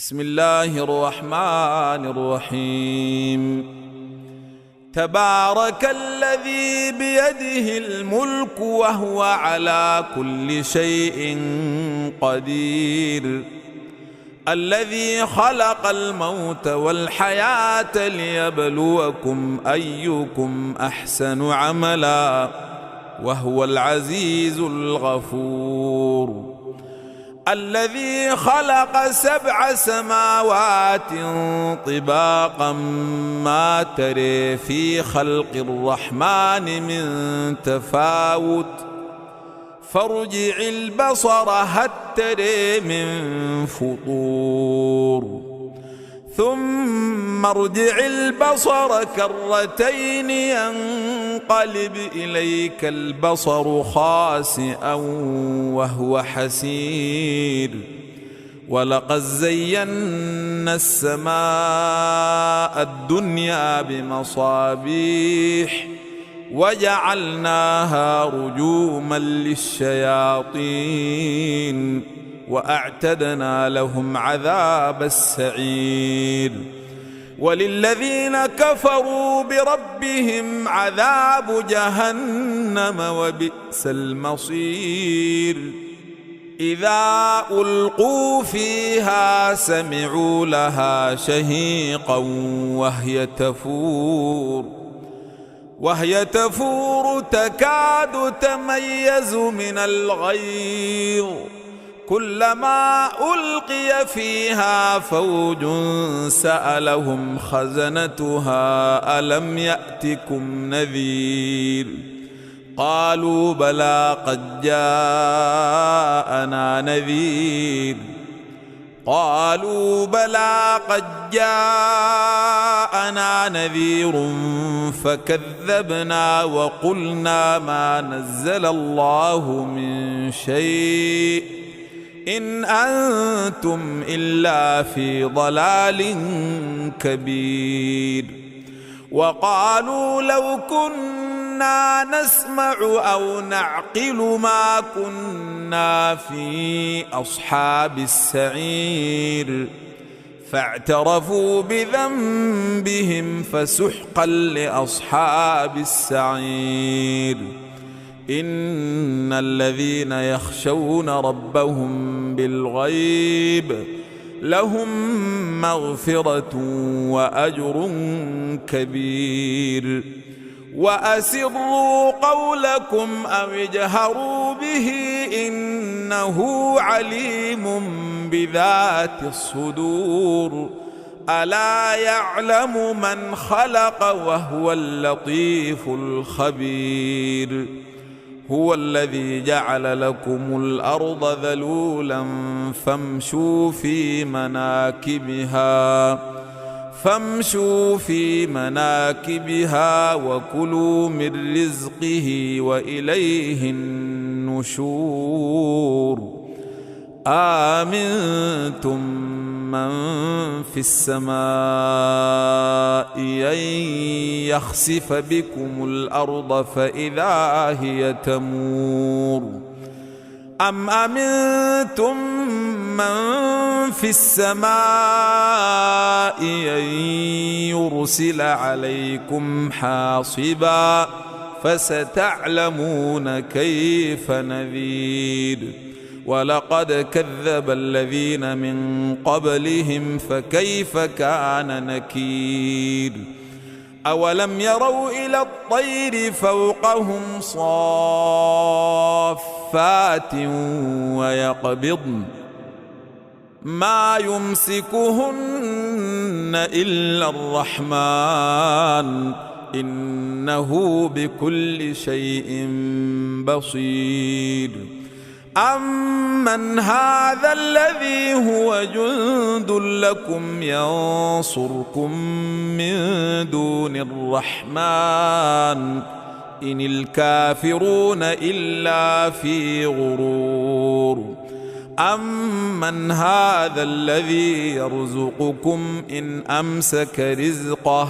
بسم الله الرحمن الرحيم. تبارك الذي بيده الملك وهو على كل شيء قدير، الذي خلق الموت والحياة ليبلوكم أيكم أحسن عملا وهو العزيز الغفور. الذي خلق 7 سماوات طباقا ما تري في خلق الرحمن من تفاوت، فارجع البصر هل تري من فطور، ثم ارجع البصر كرتين ينقلب إليك البصر خاسئا وهو حسير. ولقد زينا السماء الدنيا بمصابيح وجعلناها رجوما للشياطين وأعتدنا لهم عذاب السعير. وللذين كفروا بربهم عذاب جهنم وبئس المصير. إذا ألقوا فيها سمعوا لها شهيقا وهي تفور تكاد تميز من الغيظ، كلما ألقي فيها فوج سألهم خزنتها ألم يأتكم نذير، قالوا بلى قد جاءنا نذير، فكذبنا وقلنا ما نزل الله من شيء إن أنتم إلا في ضلال كبير. وقالوا لو كنا نسمع أو نعقل ما كنا في أصحاب السعير، فاعترفوا بذنبهم فسحقا لأصحاب السعير. إن الذين يخشون ربهم بالغيب لهم مغفرة وأجر كبير. وأسروا قولكم أو اجهروا به إنه عليم بذات الصدور. ألا يعلم من خلق وهو اللطيف الخبير. هو الذي جعل لكم الأرض ذلولا فامشوا في مناكبها وكلوا من رزقه وإليه النشور. آمنتم من في السماء أن يخسف بكم الأرض فإذا هي تمور، أم أمنتم من في السماء أن يرسل عليكم حاصبا فستعلمون كيف نذير. ولقد كذب الذين من قبلهم فكيف كان نكير. أولم يروا إلى الطير فوقهم صافات ويقبضن ما يمسكهن إلا الرحمن إنه بكل شيء بصير. أمن هذا الذي هو جند لكم ينصركم من دون الرحمن إن الكافرون إلا في غرور. أمن هذا الذي يرزقكم إن أمسك رزقه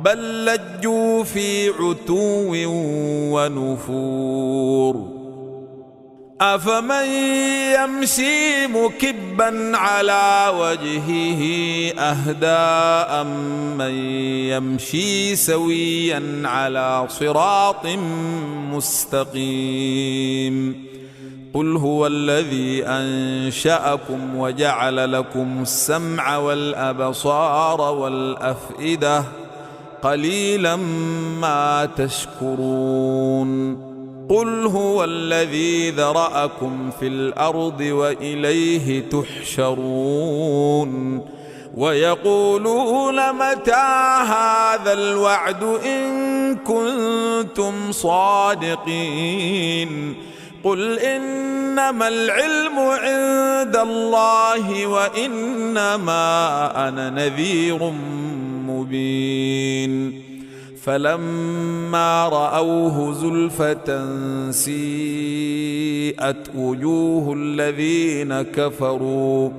بل لجوا في عتو ونفور. أفمن يمشي مكبا على وجهه أهدى أمن يمشي سويا على صراط مستقيم قل هو الذي أنشأكم وجعل لكم السمع والأبصار والأفئدة قليلا ما تشكرون قل هو الذي ذرأكم في الأرض وإليه تحشرون ويقولون متى هذا الوعد إن كنتم صادقين قل إنما العلم عند الله وإنما أنا نذير مبين فلما رأوه زلفة سيئت وجوه الذين كفروا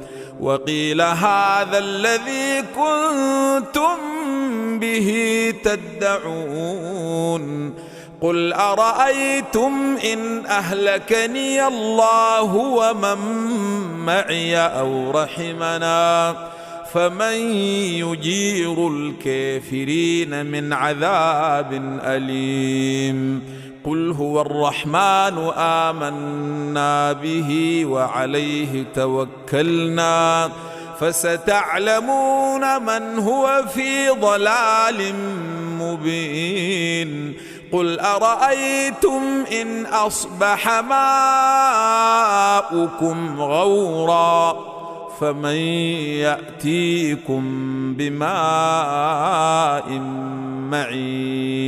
وقيل هذا الذي كنتم به تدعون قل أرأيتم إن أهلكني الله ومن معي أو رحمنا فمن يجير الكافرين من عذاب أليم قل هو الرحمن آمنا به وعليه توكلنا فستعلمون من هو في ضلال مبين قل أرأيتم إن أصبح ماؤكم غورا فمن يأتيكم بماء معين